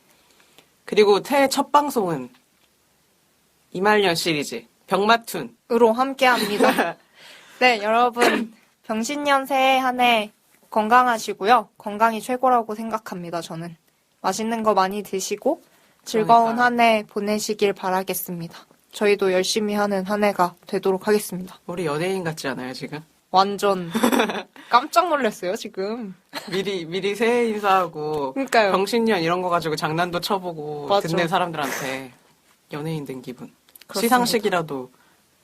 그리고 새해 첫 방송은 이말년 시리즈 병마툰 으로 함께 합니다. 네, 여러분 병신년 새해 한 해 건강하시고요. 건강이 최고라고 생각합니다, 저는. 맛있는 거 많이 드시고 즐거운 그러니까요. 한 해 보내시길 바라겠습니다. 저희도 열심히 하는 한 해가 되도록 하겠습니다. 우리 연예인 같지 않아요 지금? 완전 깜짝 놀랐어요, 지금. 미리 새해 인사하고 그러니까요. 병신년 이런 거 가지고 장난도 쳐보고 맞아. 듣는 사람들한테 연예인 된 기분. 그렇습니다. 시상식이라도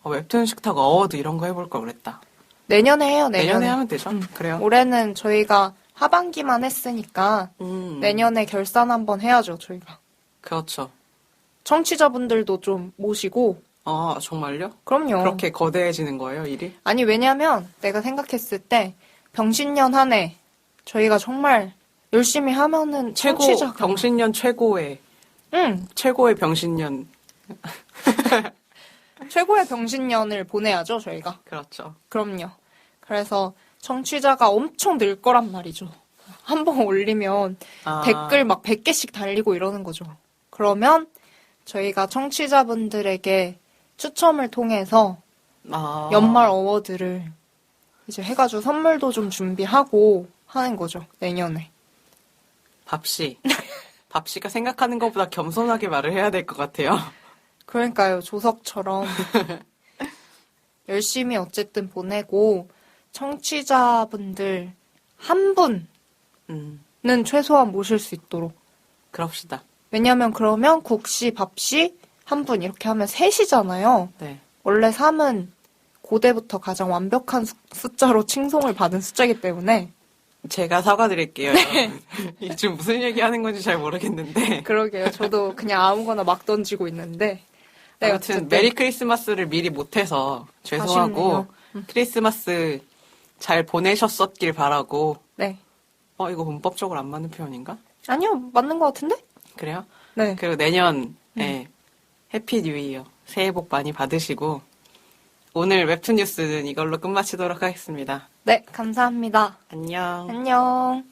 웹툰 식탁 어워드 이런 거 해볼 걸 그랬다. 내년에 해요, 내년에 하면 되죠. 그래요. 올해는 저희가 하반기만 했으니까 내년에 결산 한번 해야죠, 저희가. 그렇죠. 청취자분들도 좀 모시고. 아, 정말요? 그럼요. 그렇게 거대해지는 거예요, 일이? 아니, 왜냐면 내가 생각했을 때 병신년 한 해 저희가 정말 열심히 하면은 청취자가. 병신년 최고의 병신년. 최고의 병신년을 보내야죠, 저희가. 그렇죠. 그럼요. 그래서 청취자가 엄청 늘 거란 말이죠. 한 번 올리면 댓글 막 100개씩 달리고 이러는 거죠. 그러면 저희가 청취자분들에게 추첨을 통해서 연말 어워드를 이제 해가지고 선물도 좀 준비하고 하는 거죠, 내년에. 밥씨가 생각하는 것보다 겸손하게 말을 해야 될 것 같아요. 그러니까요, 조석처럼. 열심히 어쨌든 보내고, 청취자분들 한 분은 최소한 모실 수 있도록. 그럽시다. 왜냐면 그러면 국씨, 밥씨, 한 분 이렇게 하면 셋이잖아요. 네. 원래 3은 고대부터 가장 완벽한 숫자로 칭송을 받은 숫자이기 때문에. 제가 사과드릴게요. 네. 지금 무슨 얘기하는 건지 잘 모르겠는데. 그러게요. 저도 그냥 아무거나 막 던지고 있는데. 네, 아무튼 메리 크리스마스를 미리 못해서 죄송하고 크리스마스 잘 보내셨었길 바라고. 네. 이거 문법적으로 안 맞는 표현인가? 아니요, 맞는 것 같은데? 그래요? 네. 그리고 내년에 해피 뉴 이어 새해 복 많이 받으시고 오늘 웹툰 뉴스는 이걸로 끝마치도록 하겠습니다. 네, 감사합니다. 안녕. 안녕.